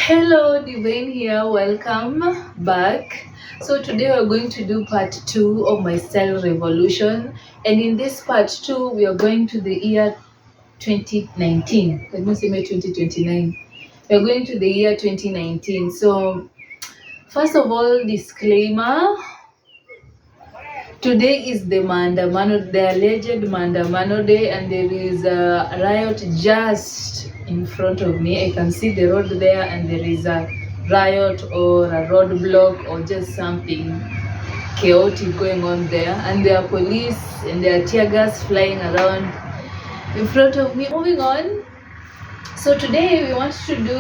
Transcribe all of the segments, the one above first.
Hello, Divine here. Welcome back. So today we're going to do part two of my style revolution, and in this part two, we are going to the year 2019. Let me say May 2029. We're going to the year 2019. So first of all, disclaimer. Today is the Maandamano, the alleged Maandamano day, and there is a riot just in front of me. I can see the road there, and there is a riot or a roadblock or just something chaotic going on there. And there are police and there are tear gas flying around in front of me. Moving on. So today we want to do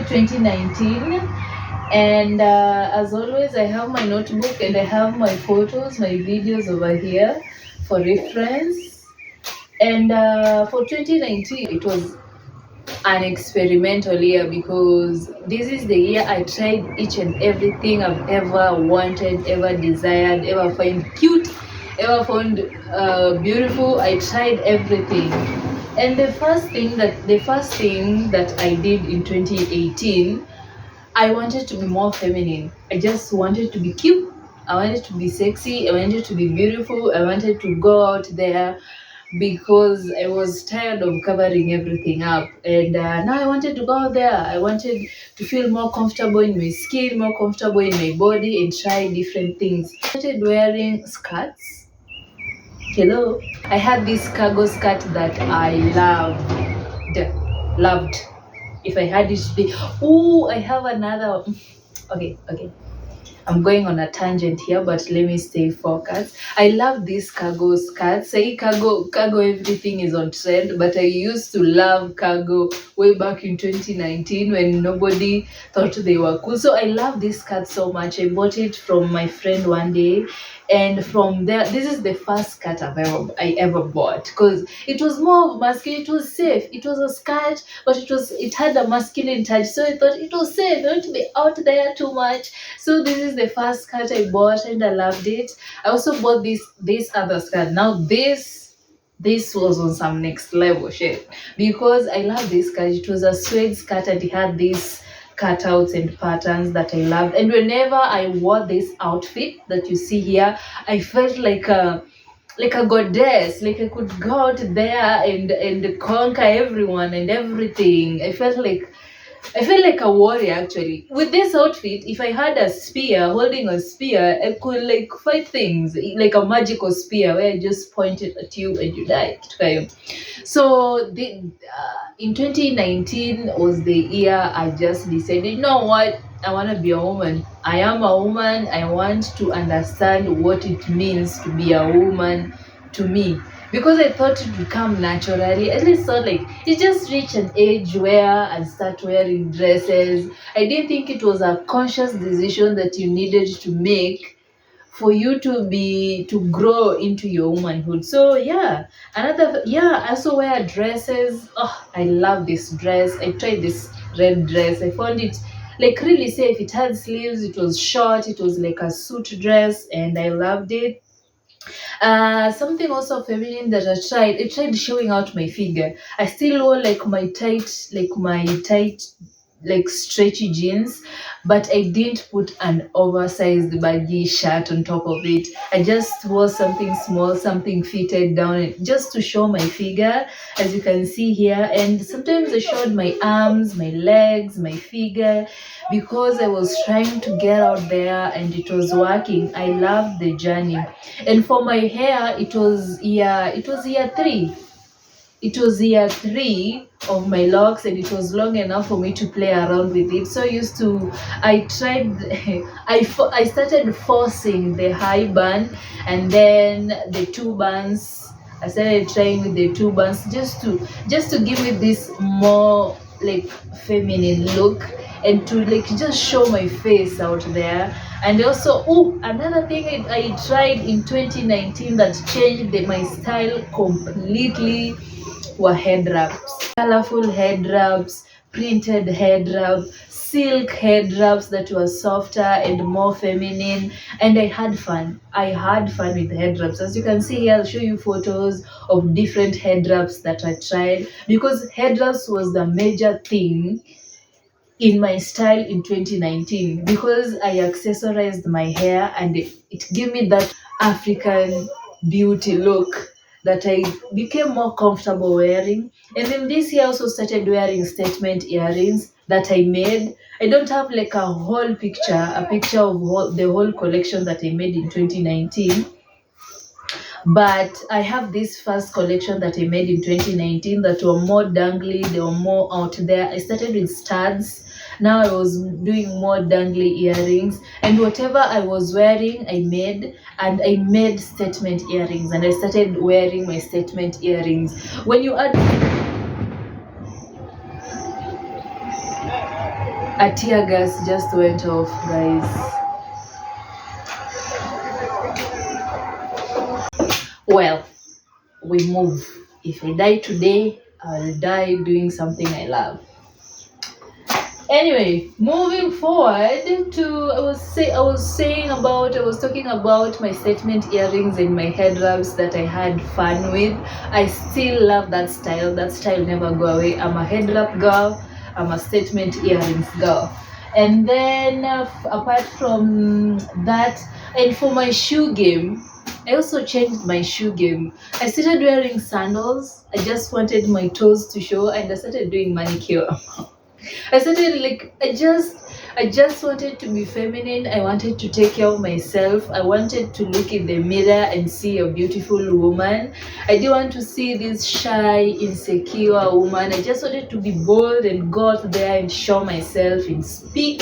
2019. And as always, I have my notebook and I have my photos, my videos over here for reference. And for 2019, it was an experimental year because this is the year I tried each and everything I've ever wanted, ever desired, ever find cute, ever found beautiful. I tried everything. And the first thing that I did in 2018, I wanted to be more feminine. I just wanted to be cute. I wanted to be sexy. I wanted to be beautiful. I wanted to go out there because I was tired of covering everything up. And now I wanted to go out there. I wanted to feel more comfortable in my skin, more comfortable in my body, and try different things. I started wearing skirts. Hello. I had this cargo skirt that I loved. If I had it today, oh, I have another. Okay. I'm going on a tangent here, but let me stay focused. I love these cargo skirts. Say cargo, everything is on trend, but I used to love cargo way back in 2019 when nobody thought they were cool. So I love this skirt so much. I bought it from my friend one day, and from there, this is the first skirt I ever bought because it was more masculine. It was safe. It was a skirt, but it had a masculine touch. So I thought it was safe. Not to be out there too much. So this is the first skirt I bought and I loved it. I also bought this other skirt. Now this was on some next level shit because I love this skirt. It was a suede skirt and it had these cutouts and patterns that I loved. And whenever I wore this outfit that you see here, I felt like a goddess, like I could go out there and conquer everyone and everything. I felt like a warrior actually. With this outfit, if I had a spear, holding a spear, I could like fight things like a magical spear where I just point it at you and you die. Okay. So in 2019 was the year I just decided, you know what? I want to be a woman. I am a woman. I want to understand what it means to be a woman to me because I thought it would come naturally. I just thought like you just reach an age where and start wearing dresses. I didn't think it was a conscious decision that you needed to make for you to grow into your womanhood. So I also wear dresses. Oh, I love this dress. I tried this red dress. I found it like really safe. It had sleeves, it was short, it was like a suit dress, and I loved it. Something also feminine that I tried showing out my figure. I still wore my tight, like stretchy jeans, but I didn't put an oversized baggy shirt on top of it. I just wore something small, something fitted down just to show my figure, as you can see here. And sometimes I showed my arms, my legs, my figure because I was trying to get out there and it was working. I loved the journey. And for my hair, it was year three. It was year three of my locks, and it was long enough for me to play around with it. So I tried, I started forcing the high bun and then the two buns. I started trying with the two buns just to give it this more like feminine look and to like just show my face out there. And also, oh, another thing I tried in 2019 that changed my style completely were head wraps. Colorful head wraps, printed head wraps, silk head wraps that were softer and more feminine. And I had fun. I had fun with head wraps. As you can see here, I'll show you photos of different head wraps that I tried because head wraps was the major thing in my style in 2019 because I accessorized my hair and it gave me that African beauty look that I became more comfortable wearing. And then this year I also started wearing statement earrings that I made. I don't have like a picture of the whole collection that I made in 2019, but I have this first collection that I made in 2019 that were more dangly, they were more out there. I started with studs. Now I was doing more dangly earrings, and whatever I was wearing, I made, and I made statement earrings, and I started wearing my statement earrings. When you add a tear gas just went off, guys. Well, we move. If I die today, I'll die doing something I love. Anyway, moving forward to I was talking about my statement earrings and my head wraps that I had fun with. I still love that style. That style never go away. I'm a head wrap girl. I'm a statement earrings girl. And then apart from that, and for my shoe game, I also changed my shoe game. I started wearing sandals. I just wanted my toes to show, and I started doing manicure. I started like I just wanted to be feminine. I wanted to take care of myself. I wanted to look in the mirror and see a beautiful woman. I didn't want to see this shy, insecure woman. I just wanted to be bold and go out there and show myself and speak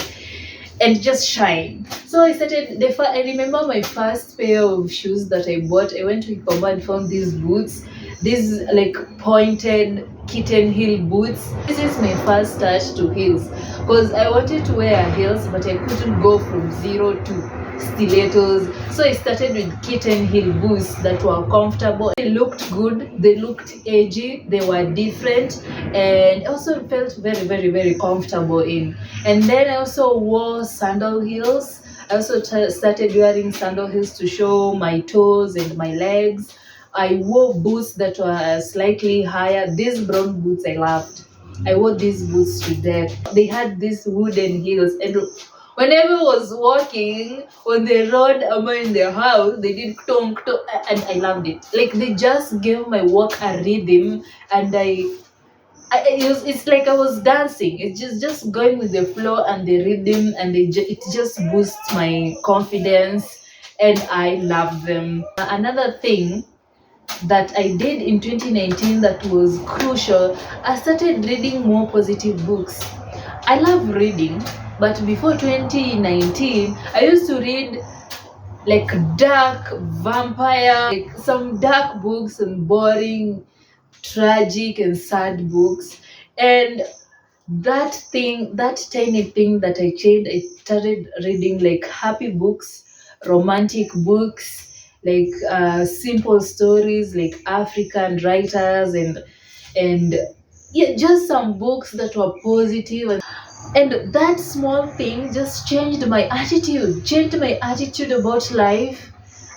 and just shine. So I started I remember my first pair of shoes that I bought. I went to Gikomba and found these boots, these like pointed kitten heel boots. This is my first touch to heels because I wanted to wear heels, but I couldn't go from zero to stilettos. So I started with kitten heel boots that were comfortable. They looked good, they looked edgy, they were different, and also felt very, very, very comfortable in. And then I also wore sandal heels. I also started wearing sandal heels to show my toes and my legs. I wore boots that were slightly higher. These brown boots I loved. I wore these boots to death. They had these wooden heels, and whenever I was walking on the road or in the house, they did tonk tonk, and I loved it. Like they just gave my walk a rhythm, and it's like I was dancing. It's just going with the flow and the rhythm, and it just boosts my confidence, and I love them. Another thing that I did in 2019 that was crucial, I started reading more positive books. I love reading, but before 2019, I used to read like dark vampire, like some dark books and boring, tragic and sad books. And that tiny thing that I changed, I started reading like happy books, romantic books, like simple stories, like African writers, and yeah, just some books that were positive. And that small thing just changed my attitude about life,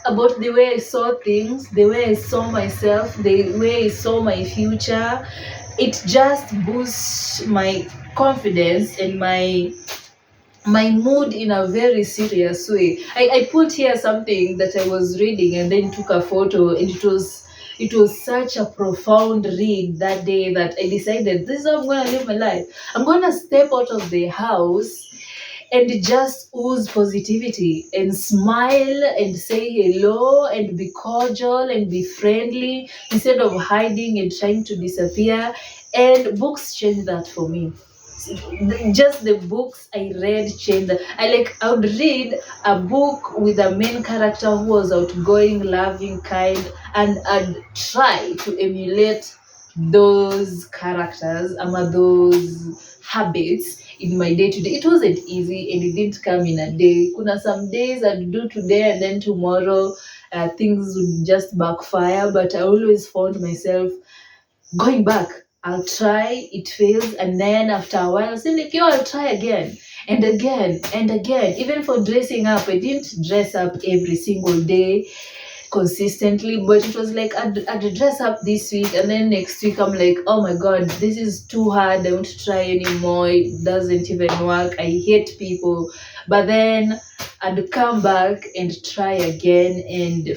about the way I saw things, the way I saw myself, the way I saw my future. It just boosts my confidence and my mood in a very serious way. I put here something that I was reading and then took a photo, and it was such a profound read that day that I decided this is how I'm gonna live my life. I'm gonna step out of the house and just ooze positivity and smile and say hello and be cordial and be friendly instead of hiding and trying to disappear. And books changed that for me. Just the books I read changed that. I would read a book with a main character who was outgoing, loving, kind, and I'd try to emulate those characters, those habits in my day to day. It wasn't easy and it didn't come in a day. Kuna some days I'd do today and then tomorrow things would just backfire, but I always found myself going back. I'll try, it fails, and then after a while, I'll say, like, yo, I'll try again and again and again. Even for dressing up, I didn't dress up every single day. consistently, but it was like I'd dress up this week and then next week I'm like, oh my god, this is too hard, I won't try anymore, it doesn't even work, I hate people. But then I'd come back and try again, and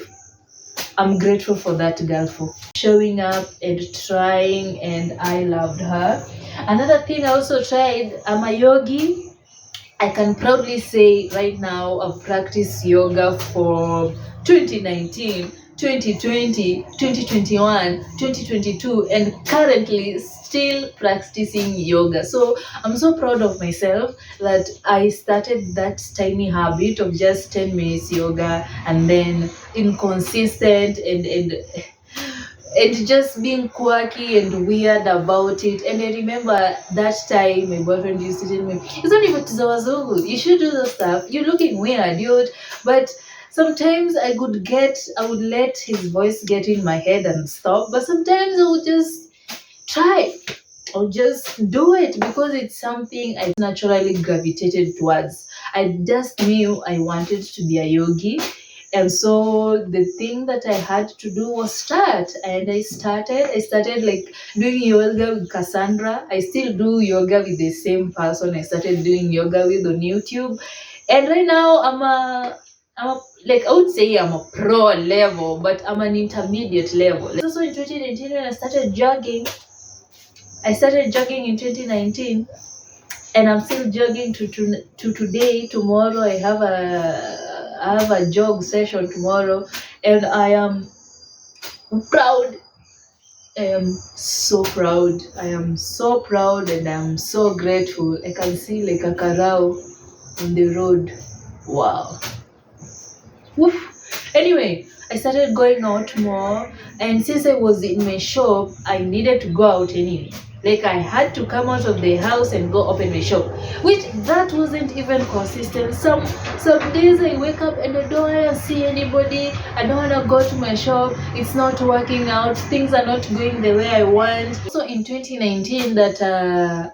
I'm grateful for that girl for showing up and trying, and I loved her. Another thing I also tried, I'm a yogi. I can proudly say right now I've practiced yoga for 2019, 2020, 2021, 2022, and currently still practicing yoga. So I'm so proud of myself that I started that tiny habit of just 10 minutes yoga, and then inconsistent and just being quirky and weird about it. And I remember that time my boyfriend used to tell me, it's not even Tizawazungu, you should do the stuff. You're looking weird, dude. But sometimes I would let his voice get in my head and stop. But sometimes I would just try or just do it because it's something I naturally gravitated towards. I just knew I wanted to be a yogi, and so the thing that I had to do was start. And I started like doing yoga with Cassandra. I still do yoga with the same person I started doing yoga with on YouTube. And right now I'm a like I would say I'm a pro level, but I'm an intermediate level. Also in 2019 when I started jogging in 2019, and I'm still jogging to today. Tomorrow I have a jog session tomorrow, and I am proud. I am so proud. I am so proud, and I am so grateful. I can see like a karao on the road. Wow. Woof. Anyway, I started going out more, and since I was in my shop, I needed to go out anyway. Like I had to come out of the house and go open my shop, which that wasn't even consistent. Some days I wake up and I don't wanna see anybody. I don't wanna go to my shop. It's not working out. Things are not going the way I want. So in 2019, that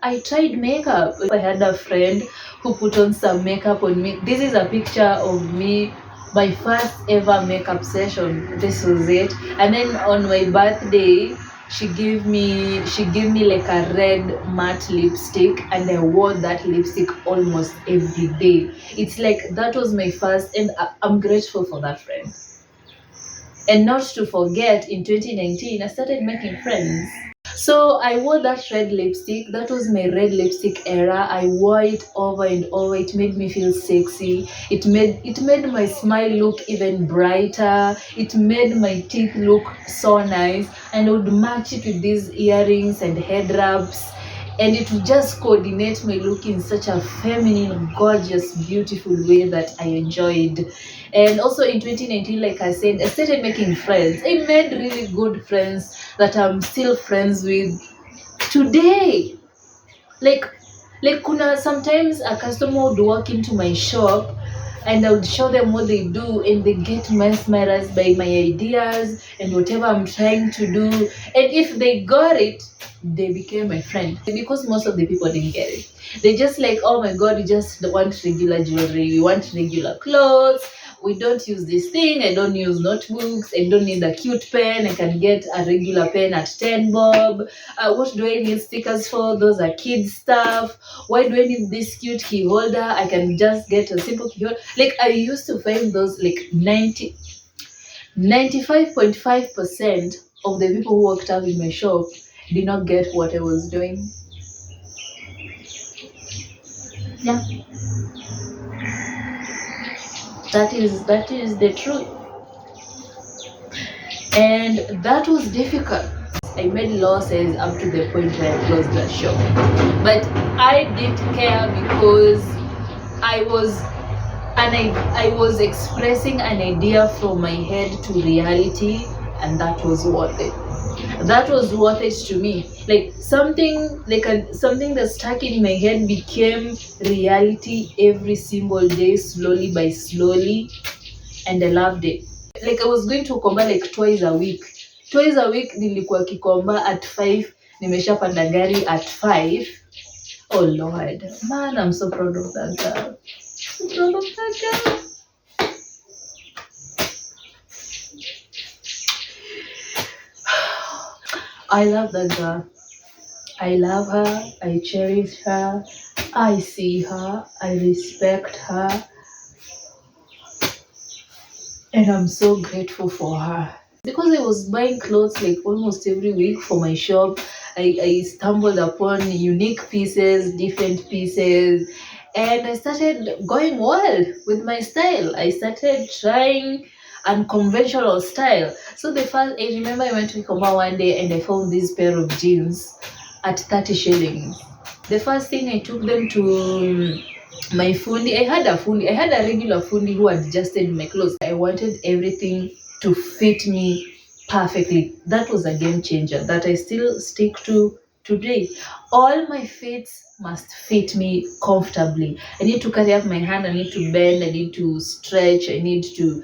I tried makeup. I had a friend who put on some makeup on me. This is a picture of me, my first ever makeup session. This was it. And then on my birthday, she gave me like a red matte lipstick, and I wore that lipstick almost every day. It's like that was my first, and I'm grateful for that friend. And not to forget, in 2019 I started making friends. So I wore that red lipstick. That was my red lipstick era. I wore it over and over. It made me feel sexy. It made my smile look even brighter. It made my teeth look so nice. And I would match it with these earrings and head wraps. And it would just coordinate my look in such a feminine, gorgeous, beautiful way that I enjoyed. And also in 2019, like I said, I started making friends. I made really good friends that I'm still friends with today. Like, like kuna sometimes a customer would walk into my shop and I would show them what they do, and they get mesmerized by my ideas and whatever I'm trying to do. And if they got it, they became my friend. Because most of the people didn't get it. They just like, oh my god, we just want regular jewelry, we want regular clothes. We don't use this thing. I don't use notebooks. I don't need a cute pen. I can get a regular pen at 10 bob. What do I need stickers for? Those are kids stuff. Why do I need this cute key holder? I can just get a simple key holder. Like I used to find those like 95.5% of the people who walked up in my shop did not get what I was doing. Yeah, that is the truth. And that was difficult. I made losses up to the point where I closed that shop. But I didn't care because I was I was expressing an idea from my head to reality, and that was worth it. That was worth it to me. Like something that stuck in my head became reality every single day, slowly by slowly, and I loved it. Like I was going to Komba like twice a week. Twice a week nilikuwa Kikomba at 5, nimeshapanda gari at 5. Oh Lord, man, I'm so proud of that girl. So proud of that girl. I love that girl. I love her, I cherish her, I see her, I respect her, and I'm so grateful for her. Because I was buying clothes like almost every week for my shop, I stumbled upon unique pieces, different pieces, and I started going wild with my style. I started trying unconventional style. So the first, I remember I went to Koma one day and I found this pair of jeans at 30 shillings. The first thing I took them to my fundi. I had a regular fundi who adjusted my clothes. I wanted everything to fit me perfectly. That was a game changer that I still stick to today. All my fits must fit me comfortably. I need to carry up my hand, I need to bend, I need to stretch, they need to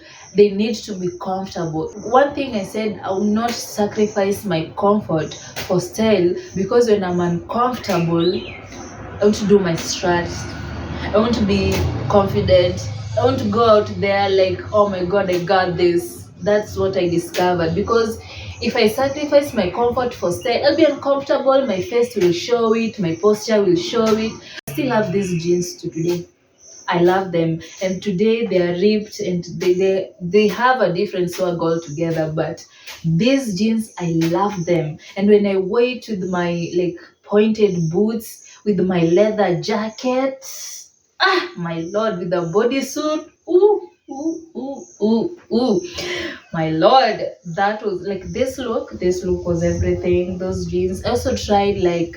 be comfortable. One thing I said, I will not sacrifice my comfort for style, because when I'm uncomfortable, I want to do my strats. I want to be confident. I want to go out there like, oh my god, I got this. That's what I discovered. Because if I sacrifice my comfort for style, I'll be uncomfortable. My face will show it. My posture will show it. I still have these jeans to today. I love them, and today they are ripped and they have a different swag altogether. But these jeans, I love them, and when I wear it with my like pointed boots, with my leather jacket, my lord, with the bodysuit, ooh, my lord, that was like this look. This look was everything. Those jeans. I also tried like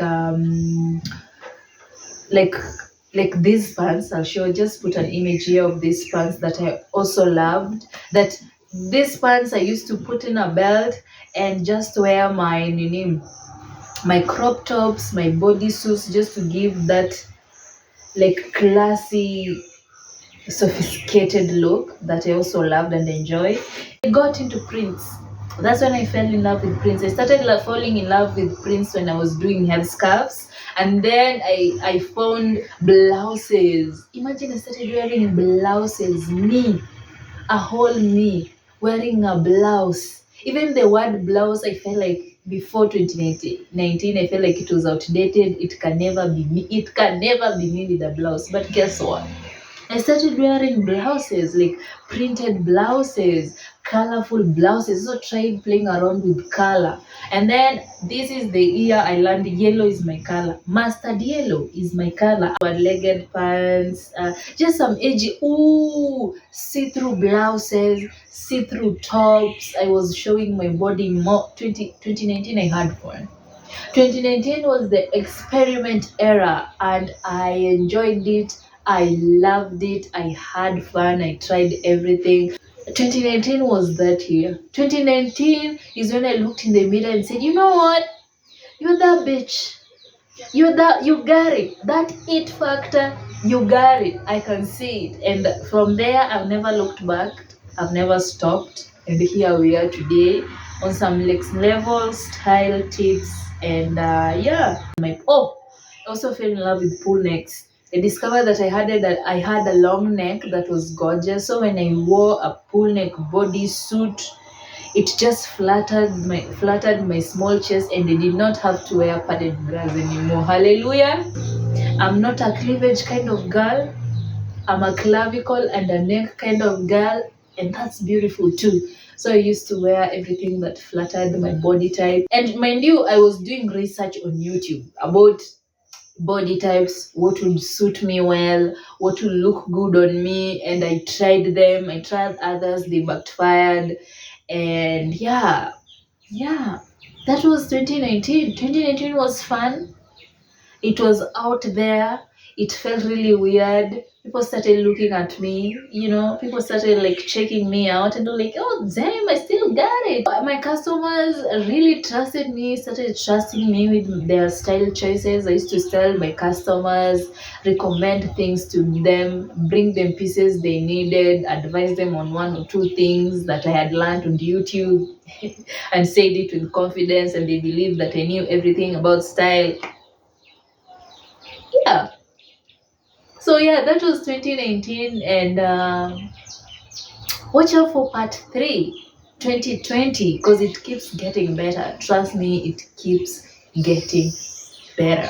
like these pants. I'll show, just put an image here of these pants that I also loved. That these pants I used to put in a belt and just wear my crop tops, my bodysuits, just to give that like classy, sophisticated look that I also loved and enjoyed. I got into prints. That's when I fell in love with prints. I started falling in love with prints when I was doing headscarves. And then I found blouses. Imagine I started wearing blouses. Me, a whole me, wearing a blouse. Even the word blouse, I felt like before 2019, I felt like it was outdated. It can never be me. It can never be me with a blouse. But guess what? I started wearing blouses, like printed blouses, colorful blouses. So tried playing around with color. And then this is the year I learned yellow is my color. Mustard yellow is my color. Legged pants, just some edgy, see-through blouses, see-through tops. I was showing my body more. 2019 I had fun. 2019 was the experiment era and I enjoyed it. I loved it. I had fun. I tried everything. 2019 was that year. 2019 is when I looked in the mirror and said, you know what? You're that bitch. You got it. That it factor, you got it. I can see it. And from there, I've never looked back. I've never stopped. And here we are today on some next level style tips. And I also fell in love with pull necks. I discovered that I had a long neck that was gorgeous. So when I wore a pull neck bodysuit, it just flattered my small chest, and I did not have to wear padded bras anymore. Hallelujah. I'm not a cleavage kind of girl. I'm a clavicle and a neck kind of girl, and that's beautiful too. So I used to wear everything that flattered my body type. And mind you, I was doing research on YouTube about body types, what would suit me well, what would look good on me, and I tried them. I tried others, they backfired. And yeah, that was 2019. 2019 was fun. It was out there. It felt really weird. People started looking at me, people started like checking me out and they're like, oh, damn, I still got it. My customers really trusted me, started trusting me with their style choices. I used to tell my customers, recommend things to them, bring them pieces they needed, advise them on one or two things that I had learned on YouTube and said it with confidence, and they believed that I knew everything about style. Yeah. So yeah, that was 2019, and watch out for part 3. 2020, because it keeps getting better. Trust me, it keeps getting better.